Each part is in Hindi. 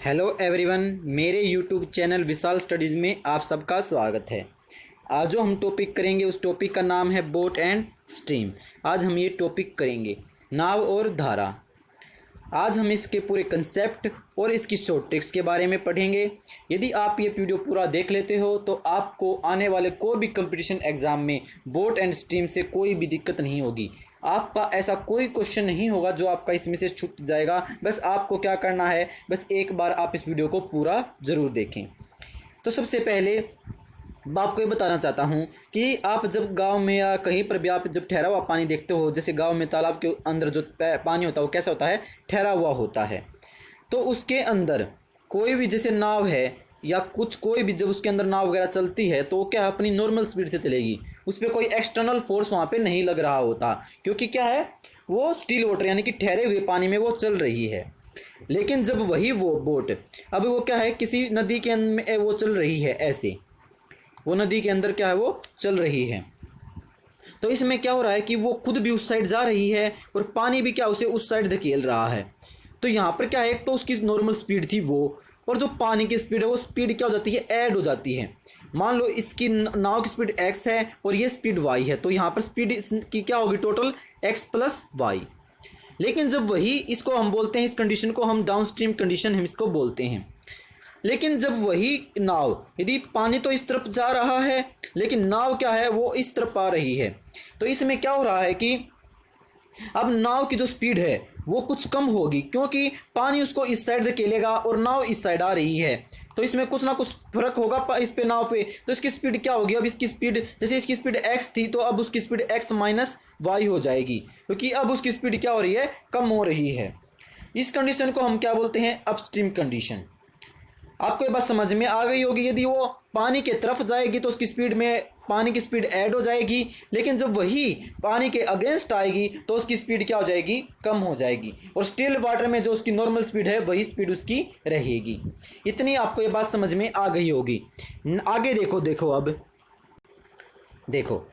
हेलो एवरीवन, मेरे यूट्यूब चैनल विशाल स्टडीज़ में आप सबका स्वागत है। आज जो हम टॉपिक करेंगे उस टॉपिक का नाम है बोट एंड स्ट्रीम। आज हम ये टॉपिक करेंगे नाव और धारा। आज हम इसके पूरे कंसेप्ट और इसकी शॉर्ट ट्रिक्स के बारे में पढ़ेंगे। यदि आप ये वीडियो पूरा देख लेते हो तो आपको आने वाले कोई भी कंपटीशन एग्ज़ाम में बोट एंड स्ट्रीम से कोई भी दिक्कत नहीं होगी। आपका ऐसा कोई क्वेश्चन नहीं होगा जो आपका इसमें से छूट जाएगा। बस आपको क्या करना है, बस एक बार आप इस वीडियो को पूरा ज़रूर देखें। तो सबसे पहले मैं आपको ये बताना चाहता हूँ कि आप जब गांव में या कहीं पर भी आप जब ठहरा हुआ पानी देखते हो, जैसे गांव में तालाब के अंदर जो पानी होता है वो कैसा होता है, ठहरा हुआ होता है। तो उसके अंदर कोई भी जैसे नाव है या कुछ कोई भी जब उसके अंदर नाव वगैरह चलती है तो वो क्या है, अपनी नॉर्मल स्पीड से चलेगी। उस पर कोई एक्सटर्नल फोर्स वहाँ पे नहीं लग रहा होता, क्योंकि क्या है, वो स्टिल वाटर यानी कि ठहरे हुए पानी में वो चल रही है। लेकिन जब वही वो बोट अब वो क्या है, किसी नदी के अंदर वो चल रही है, ऐसे वो नदी के अंदर क्या है, वो चल रही है। तो इसमें क्या हो रहा है कि वो खुद भी उस साइड जा रही है और पानी भी क्या उसे उस साइड धकेल रहा है। तो यहाँ पर क्या है, एक तो उसकी नॉर्मल स्पीड थी वो, और जो पानी की स्पीड है वो स्पीड क्या हो जाती है, ऐड हो जाती है। मान लो इसकी नाव की स्पीड x है और ये स्पीड y है, तो यहाँ पर स्पीड की क्या होगी, टोटल x प्लस वाई। लेकिन जब वही इसको हम बोलते हैं, इस कंडीशन को हम डाउन स्ट्रीम कंडीशन हम इसको बोलते हैं। लेकिन जब वही नाव, यदि पानी तो इस तरफ जा रहा है लेकिन नाव क्या है, वो इस तरफ आ रही है, तो इसमें क्या हो रहा है कि अब नाव की जो स्पीड है वो कुछ कम होगी, क्योंकि पानी उसको इस साइड धकेलेगा और नाव इस साइड आ रही है। तो इसमें कुछ ना कुछ फर्क होगा इस पे, नाव पे। तो इसकी स्पीड क्या होगी, अब इसकी स्पीड, जैसे इसकी स्पीड x थी तो अब उसकी स्पीड x माइनस वाई हो जाएगी, क्योंकि अब उसकी स्पीड क्या हो रही है, कम हो रही है। इस कंडीशन को हम क्या बोलते हैं, अपस्ट्रीम कंडीशन। आपको ये बात समझ में आ गई होगी। यदि वो पानी के तरफ जाएगी तो उसकी स्पीड में पानी की स्पीड ऐड हो जाएगी, लेकिन जब वही पानी के अगेंस्ट आएगी तो उसकी स्पीड क्या हो जाएगी, कम हो जाएगी। और स्टिल वाटर में जो उसकी नॉर्मल स्पीड है वही स्पीड उसकी रहेगी। इतनी आपको ये बात समझ में आ गई होगी। आगे देखो अब देखो,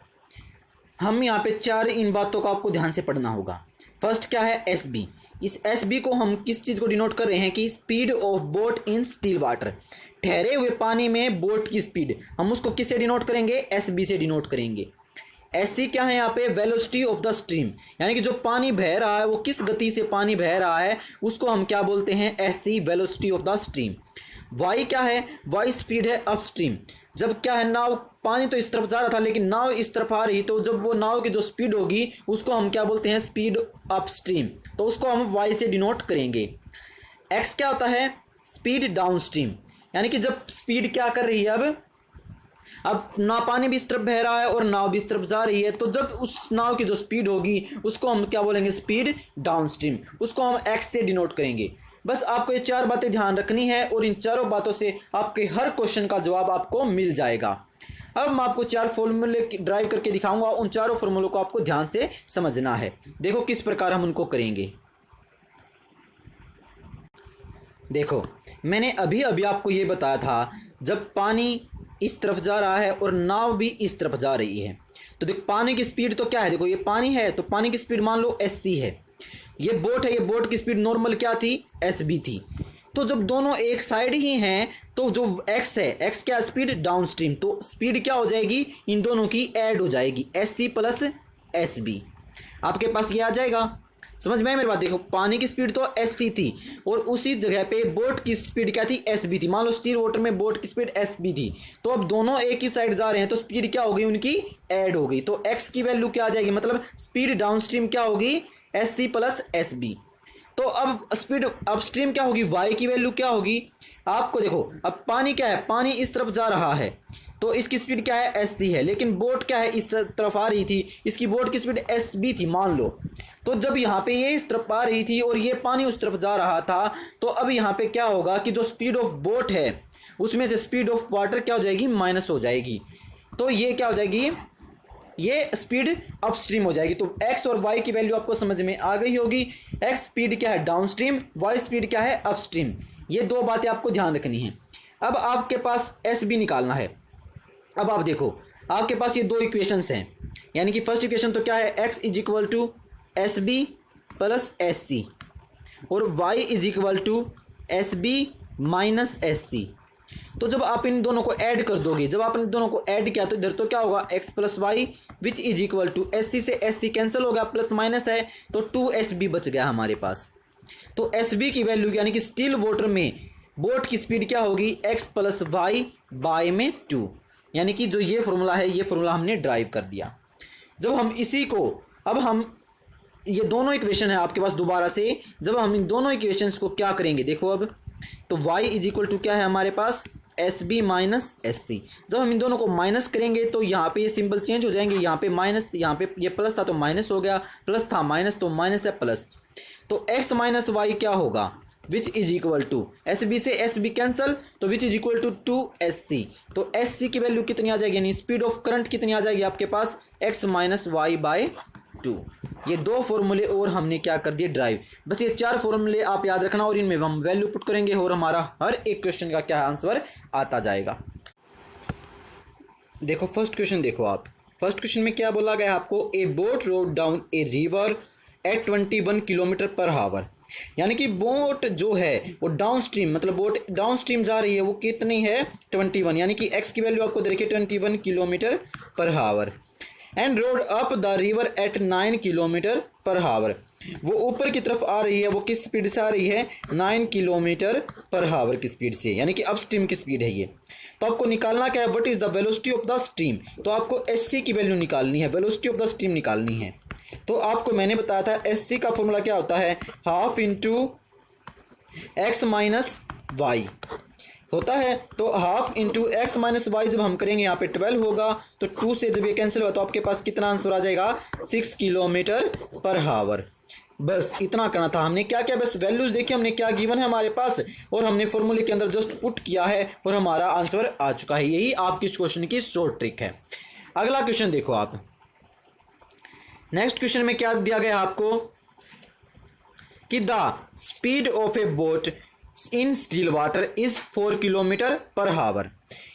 हम यहाँ पे चार इन बातों को आपको ध्यान से पढ़ना होगा। फर्स्ट क्या है, एस बी। इस एस बी को हम किस चीज़ को डिनोट कर रहे हैं कि speed of boat in still water, ठहरे हुए पानी में बोट की स्पीड, हम उसको किससे डिनोट करेंगे, एस बी से डिनोट करेंगे। एस सी क्या है यहाँ पे, वेलोसिटी ऑफ द स्ट्रीम, यानी कि जो पानी बह रहा है वो किस गति से पानी बह रहा है उसको हम क्या बोलते हैं, S C, velocity of the stream. Y क्या है, वाई स्पीड है अपस्ट्रीम। जब क्या है, नाव पानी तो इस तरफ जा रहा था लेकिन नाव इस तरफ आ रही, तो जब वो नाव की जो स्पीड होगी उसको हम क्या बोलते हैं, स्पीड अपस्ट्रीम, तो उसको हम वाई से डिनोट करेंगे। एक्स क्या होता है, स्पीड डाउनस्ट्रीम, यानी कि जब स्पीड क्या कर रही है, अब ना पानी भी इस तरफ बह रहा है और नाव भी इस तरफ जा रही है, तो जब उस नाव की जो स्पीड होगी उसको हम क्या बोलेंगे, स्पीड डाउनस्ट्रीम, उसको हम एक्स से डिनोट करेंगे। बस आपको ये चार बातें ध्यान रखनी है और इन चारों बातों से आपके हर क्वेश्चन का जवाब आपको मिल जाएगा। अब मैं आपको चार फॉर्मूले ड्राइव करके दिखाऊंगा, उन चारों फॉर्मूलों को आपको ध्यान से समझना है। देखो किस प्रकार हम उनको करेंगे। देखो, मैंने अभी आपको ये बताया था, जब पानी इस तरफ जा रहा है और नाव भी इस तरफ जा रही है, तो देखो पानी की स्पीड तो क्या है, देखो ये पानी है तो पानी की स्पीड मान लो एस सी है, ये बोट है, ये बोट की स्पीड नॉर्मल क्या थी, एस बी थी। तो जब दोनों एक साइड ही हैं तो जो x है, x क्या स्पीड डाउनस्ट्रीम, तो स्पीड क्या हो जाएगी, इन दोनों की ऐड हो जाएगी, S C plus S B. आपके पास ये आ जाएगा, समझ में आए मेरी बात। देखो पानी की स्पीड तो एस सी थी और उसी जगह पे बोट की स्पीड क्या थी, एस बी थी। मान लो स्टिल वाटर में बोट की स्पीड एस बी थी, तो अब दोनों एक ही साइड जा रहे हैं तो स्पीड क्या हो गई, उनकी ऐड हो गई। तो x की वैल्यू क्या आ जाएगी, मतलब स्पीड डाउनस्ट्रीम क्या होगी, S C plus S B. तो अब स्पीड अपस्ट्रीम क्या होगी, y की वैल्यू क्या होगी। आपको देखो, अब पानी क्या है, पानी इस तरफ जा रहा है तो इसकी स्पीड क्या है, एस सी है, लेकिन बोट क्या है, इस तरफ आ रही थी, इसकी बोट की स्पीड एस बी थी मान लो। तो जब यहाँ पे ये इस तरफ आ रही थी और ये पानी उस तरफ जा रहा था, तो अब यहाँ पे क्या होगा कि जो स्पीड ऑफ बोट है उसमें से स्पीड ऑफ वाटर क्या हो जाएगी, माइनस हो जाएगी। तो ये क्या हो जाएगी, ये स्पीड अपस्ट्रीम हो जाएगी। तो x और y की वैल्यू आपको समझ में आ गई होगी। x स्पीड क्या है, डाउनस्ट्रीम, y स्पीड क्या है, अपस्ट्रीम। ये दो बातें आपको ध्यान रखनी है। अब आपके पास एस बी निकालना है। अब आप देखो, आपके पास ये दो इक्वेशंस हैं, यानी कि फर्स्ट इक्वेशन तो क्या है, x is equal to S B plus S C और y is equal to S B minus S C. तो जब आप इन दोनों को ऐड कर दोगे, जब आप इन दोनों को ऐड किया तो इधर तो क्या होगा, x plus Y which is equal to S C से एस सी कैंसिल हो गया, प्लस माइनस है तो 2SB बच गया हमारे पास। तो SB की वैल्यू यानी कि स्टिल वाटर में बोट की स्पीड क्या होगी, x प्लस वाई बाय में 2, यानी कि जो ये फॉर्मूला है ये फॉर्मूला हमने ड्राइव कर दिया। जब हम इसी को, अब हम ये दोनों इक्वेशन है आपके पास दोबारा से, जब हम इन दोनों इक्वेशंस को क्या करेंगे देखो अब, तो y इज इक्वल टू क्या है हमारे पास, SB माइनस SC। जब हम इन दोनों को माइनस करेंगे तो यहाँ पे ये सिंबल चेंज हो जाएंगे, यहाँ पे माइनस, यहाँ पे ये प्लस था तो माइनस हो गया, प्लस था माइनस तो माइनस है प्लस, तो x माइनस वाई क्या होगा, which is equal to SB से SB कैंसल तो which is equal to 2SC। तो SC की वैल्यू कितनी आ जाएगी, यानी स्पीड ऑफ करंट कितनी आ जाएगी आपके पास, x माइनस वाई बाय 2। ये दो फॉर्मूले और हमने क्या कर दिए ड्राइव। बस ये 4 फॉर्मूले आप याद रखना और इनमें हम वैल्यू पुट करेंगे और हमारा हर एक क्वेश्चन का क्या आंसर आता जाएगा। देखो फर्स्ट क्वेश्चन देखो आप, फर्स्ट क्वेश्चन में क्या बोला गया आपको, ए boat road down a river eight 21 kilometre per हावर। यानी कि बोट जो है वो डाउन स्ट्रीम, मतलब बोट डाउन स्ट्रीम जा रही है, वो कितनी है 21, यानी कि x की वैल्यू आपको दे रखी है 21 kilometre per hour. And rowed up the river at 9 kilometre per hour. वो ऊपर की तरफ आ रही है, वो किस स्पीड से आ रही है, 9 किलोमीटर पर हावर की स्पीड से, यानी कि अप स्ट्रीम की स्पीड है ये। तो आपको निकालना क्या है, what is the velocity of the stream. तो आपको SC की वैल्यू निकालनी है, वेलोसिटी ऑफ द स्ट्रीम निकालनी है। तो आपको मैंने बताया था SC का फॉर्मूला क्या होता है, half into X minus Y होता है। तो half into X minus Y जब हम करेंगे यहाँ पे 12 होगा, तो 2 से जब ये कैंसिल होगा तो आपके पास कितना आंसर आ जाएगा, 6 किलोमीटर पर हावर। बस इतना करना था हमने, क्या क्या बस वैल्यूज देखिए हमने क्या गिवन है हमारे पास और हमने फॉर्मूले के अंदर जस्ट पुट किया है और हमारा आंसर आ चुका है। यही आपकी इस क्वेश्चन की शॉर्ट ट्रिक है। अगला क्वेश्चन देखो आप, नेक्स्ट क्वेश्चन में क्या दिया गया आपको कि the speed of A boat in still water is 4 kilometre per हावर।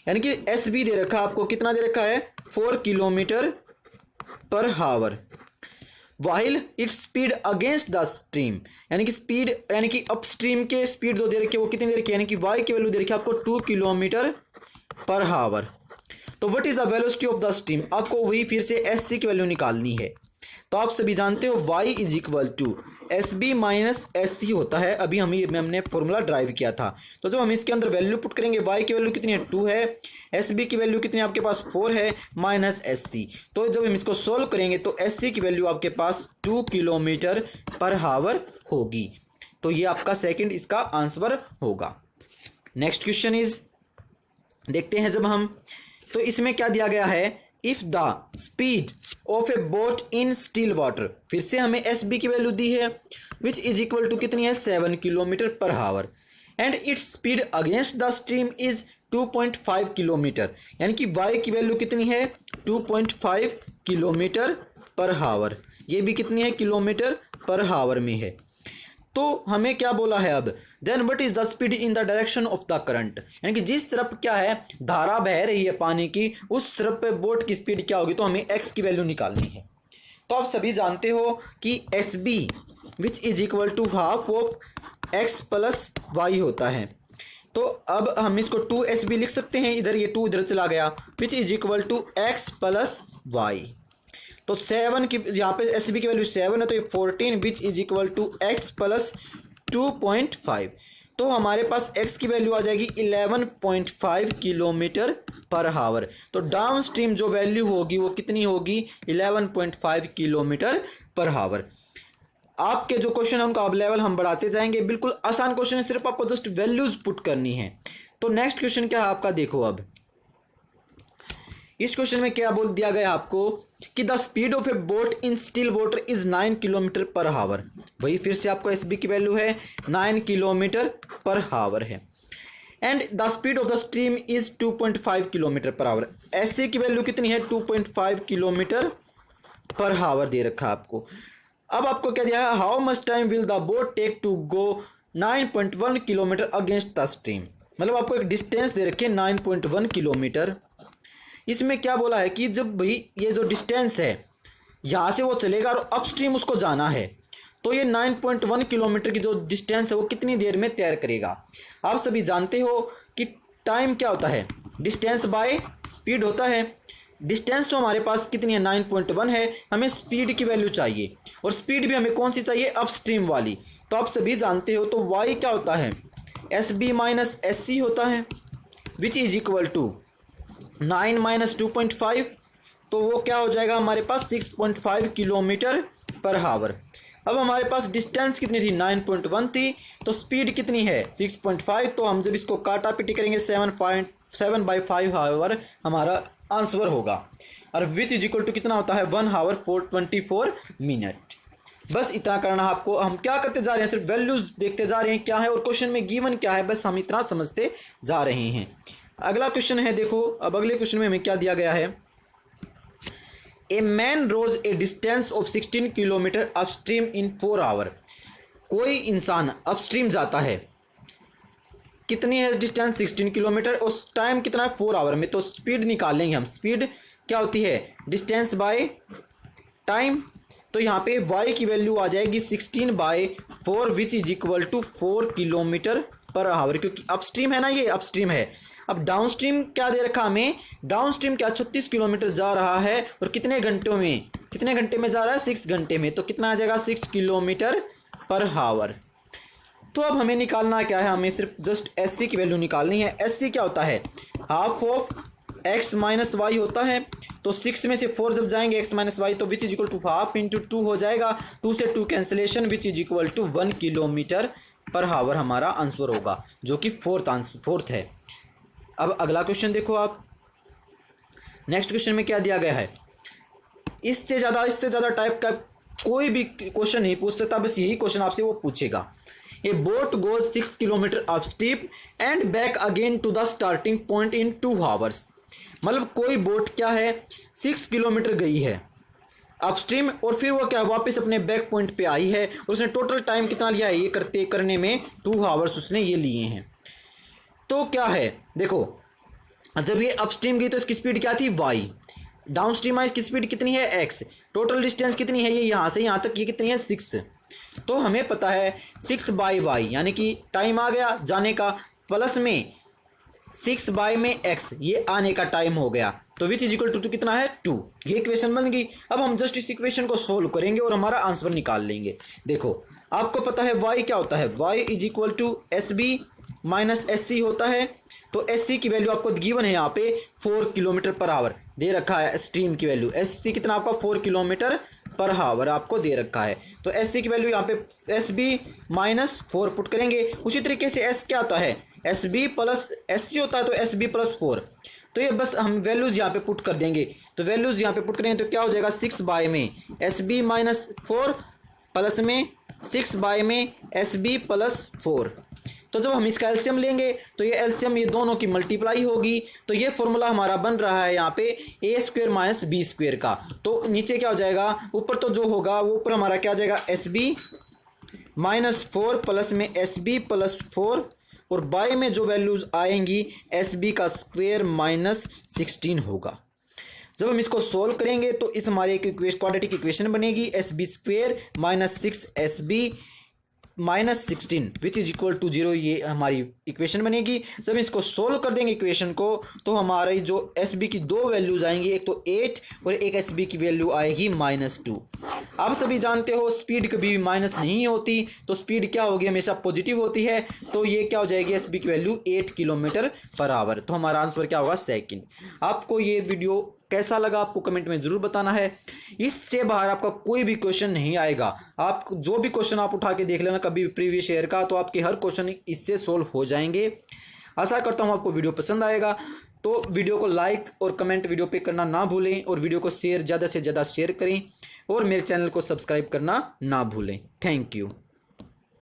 यानी कि SB दे रखा आपको, कितना दे रखा है, 4 kilometre per hour, while its speed against the stream. यानी कि स्पीड, यानी कि अप स्ट्रीम के स्पीड जो दे रखी है वो कितनी दे रखी है, यानी कि y की वैल्यू दे रखी है आपको 2 किलोमीटर पर हावर। तो what is the velocity of the stream, आपको वही फिर से SC की वैल्यू निकालनी है। तो आप सभी जानते हो y is equal to SB minus SC होता है। अभी हमने फॉर्मूला ड्राइव किया था, तो जब हम इसके अंदर वैल्यू पुट करेंगे, y की वैल्यू कितनी है 2 है, SB की वैल्यू कितनी है आपके पास 4 है, माइनस SC। तो जब हम इसको सोल्व करेंगे तो SC की वैल्यू आपके पास 2 किलोमीटर पर हावर होगी। तो ये आपका सेकंड इसका आंसर होगा। नेक्स्ट क्वेश्चन इज, देखते हैं जब हम, तो इसमें क्या दिया गया है, if the speed of A boat in still water, फिर से हमें SB की वैल्यू दी है विच इज इक्वल टू कितनी है, 7 kilometre per hour, and its speed against the stream is 2.5 kilometre. यानी कि y की वैल्यू कितनी है, 2.5 किलोमीटर पर हावर, ये भी कितनी है, किलोमीटर पर हावर में है। तो हमें क्या बोला है अब, then what is the speed in the direction of the current. यानी कि जिस तरफ क्या है धारा बह रही है पानी की, उस तरफ पे बोट की स्पीड क्या होगी, तो हमें x की वैल्यू निकालनी है। तो आप सभी जानते हो कि SB which is equal to half of x plus Y होता है। तो अब हम इसको 2SB लिख सकते हैं, इधर ये 2 इधर चला गया, which is equal to x plus Y. तो 7 की, यहाँ पे SB की वैल्यू 7 है, तो ये 14 which is equal to x plus 2.5। तो हमारे पास x की वैल्यू आ जाएगी 11.5 किलोमीटर पर हावर। तो डाउन स्ट्रीम जो वैल्यू होगी वो कितनी होगी, 11.5 किलोमीटर पर हावर। आपके जो क्वेश्चन है उनका अब लेवल हम बढ़ाते जाएंगे, बिल्कुल आसान क्वेश्चन है, सिर्फ आपको जस्ट वैल्यूज पुट करनी है। तो नेक्स्ट क्वेश्चन क्या है आपका, देखो अब इस क्वेश्चन में क्या बोल दिया गया आपको कि the speed of A boat in still water is 9 kilometre per हावर। वही फिर से आपको SB की वैल्यू है 9 किलोमीटर पर हावर है, and the speed of the stream is 2.5 kilometre per hour. SC की वैल्यू कितनी है, 2.5 किलोमीटर पर हावर दे रखा है आपको। अब आपको क्या दिया है, how much time will the boat take to go 9.1 kilometre against the stream. मतलब आपको एक डिस्टेंस दे रखे 9.1 किलोमीटर। इसमें क्या बोला है कि जब भाई ये जो डिस्टेंस है यहाँ से वो चलेगा और अपस्ट्रीम उसको जाना है, तो ये 9.1 किलोमीटर की जो डिस्टेंस है वो कितनी देर में तैर करेगा। आप सभी जानते हो कि टाइम क्या होता है, डिस्टेंस बाय स्पीड होता है। डिस्टेंस तो हमारे पास कितनी है 9.1 है, हमें स्पीड की वैल्यू चाहिए और स्पीड भी हमें कौन सी चाहिए, अपस्ट्रीम वाली। तो आप सभी जानते हो तो y क्या होता है, SB माइनस SC होता है, which is equal to 9 minus 2.5, तो वो क्या हो जाएगा हमारे पास 6.5 किलोमीटर पर हावर। अब हमारे पास डिस्टेंस कितनी थी 9.1 थी, तो स्पीड कितनी है 6.5, तो हम जब इसको काटा पीटी करेंगे 7.7/5 हावर हमारा आंसर होगा। और विच इज इक्वल टू कितना होता है 1 हावर 424 मिनट। बस इतना करना आपको। हम क्या करते जा रहे हैं, सिर्फ वैल्यूज देखते जा रहे हैं क्या है और क्वेश्चन में गिवन क्या है, बस हम इतना समझते जा रहे हैं। अगला क्वेश्चन है, देखो अब अगले क्वेश्चन में हमें क्या दिया गया है, a man rows a distance of 16 kilometre upstream in 4 hour. कोई इंसान अपस्ट्रीम जाता है, कितनी है डिस्टेंस 16 किलोमीटर और टाइम कितना है 4 आवर में। तो स्पीड निकालेंगे हम, स्पीड क्या होती है डिस्टेंस बाय टाइम। तो यहाँ पे y की वैल्यू आ जाएगी 16/4 which is equal to 4 kilometre per hour, क्योंकि अपस्ट्रीम है ना, ये अपस्ट्रीम है। अब डाउन स्ट्रीम क्या दे रखा हमें, डाउन स्ट्रीम क्या 36 किलोमीटर जा रहा है और कितने घंटों में, कितने घंटे में जा रहा है 6 घंटे में, तो कितना आ जाएगा 6 किलोमीटर पर हावर। तो अब हमें निकालना क्या है, हमें सिर्फ जस्ट SC की वैल्यू निकालनी है। SC क्या होता है half of x minus Y होता है, तो 6 में से 4 जब जाएंगे x माइनस वाई, तो which is equal to half into 2 हो जाएगा, 2 से 2 cancellation, which is equal to 1 kilometre per hour हमारा आंसर होगा, जो कि फोर्थ है। अब अगला क्वेश्चन देखो आप, नेक्स्ट क्वेश्चन में क्या दिया गया है, इससे ज़्यादा टाइप का कोई भी क्वेश्चन नहीं पूछ सकता, बस यही क्वेश्चन आपसे वो पूछेगा। A boat goes 6 kilometre upstream and back again to the starting point in 2 hours. मतलब कोई बोट क्या है 6 किलोमीटर गई है अपस्ट्रीम और फिर वो क्या वापस अपने बैक पॉइंट पे आई है, और उसने टोटल टाइम कितना लिया है ये करने में 2 आवर्स उसने ये लिए हैं। तो क्या है देखो, जब ये अपस्ट्रीम गई तो इसकी स्पीड क्या थी y, डाउन स्ट्रीम आई इसकी स्पीड कितनी है x, टोटल डिस्टेंस कितनी है ये यहाँ से यहाँ तक ये कितनी है 6। तो हमें पता है 6/y यानी कि टाइम आ गया जाने का, प्लस में 6 में x ये आने का टाइम हो गया, तो विच इज इक्वल टू कितना है 2। ये इक्वेशन बन गई। अब हम जस्ट इस इक्वेशन को सोल्व करेंगे और हमारा आंसर निकाल लेंगे। देखो आपको पता है y क्या होता है, y is equal to SB minus SC होता है। तो SC की वैल्यू आपको गिवन है यहाँ पे 4 किलोमीटर पर आवर दे रखा है, स्ट्रीम की वैल्यू SC कितना आपका 4 किलोमीटर पर हावर आपको दे रखा है। तो SC की वैल्यू यहाँ पे SB माइनस 4 पुट करेंगे। उसी तरीके से S क्या होता है SB प्लस SC होता है, तो SB प्लस 4। तो ये बस हम वैल्यूज यहाँ पे पुट कर देंगे, तो वैल्यूज यहाँ पे पुट करेंगे तो क्या हो जाएगा 6 में SB माइनस 4 प्लस में 6 में SB प्लस 4। तो जब हम इसका एलसीएम लेंगे तो ये एलसीएम ये दोनों की मल्टीप्लाई होगी, तो ये फॉर्मूला हमारा बन रहा है यहाँ पे a² माइनस b² का। तो नीचे क्या हो जाएगा, ऊपर तो जो होगा वो ऊपर हमारा क्या आ जाएगा SB माइनस 4 प्लस में SB प्लस 4, और बाय में जो वैल्यूज आएंगी SB का स्क्वायर माइनस 16 होगा। जब हम इसको सोल्व करेंगे तो इस हमारे एक क्वाड्रेटिक इक्वेशन बनेगी SB square minus 6 SB minus 16 which is equal to 0, ये हमारी इक्वेशन बनेगी। जब इसको सोल्व कर देंगे इक्वेशन को तो हमारी जो SB की दो वैल्यूज आएंगी, एक तो 8 और एक SB की वैल्यू आएगी -2। आप सभी जानते हो स्पीड कभी भी माइनस नहीं होती, तो स्पीड क्या होगी हमेशा पॉजिटिव होती है। तो ये क्या हो जाएगी SB की वैल्यू 8 किलोमीटर पर आवर। तो हमारा आंसर क्या होगा सेकंड। आपको ये वीडियो कैसा लगा आपको कमेंट में जरूर बताना है। इससे बाहर आपका कोई भी क्वेश्चन नहीं आएगा। आप जो भी क्वेश्चन आप उठा के देख लेना कभी प्रीवियस ईयर का, तो आपके हर क्वेश्चन इससे सोल्व हो जाएंगे। आशा करता हूँ आपको वीडियो पसंद आएगा। तो वीडियो को लाइक और कमेंट वीडियो पे करना ना भूलें, और वीडियो को शेयर ज़्यादा से ज़्यादा शेयर करें, और मेरे चैनल को सब्सक्राइब करना ना भूलें। Thank you.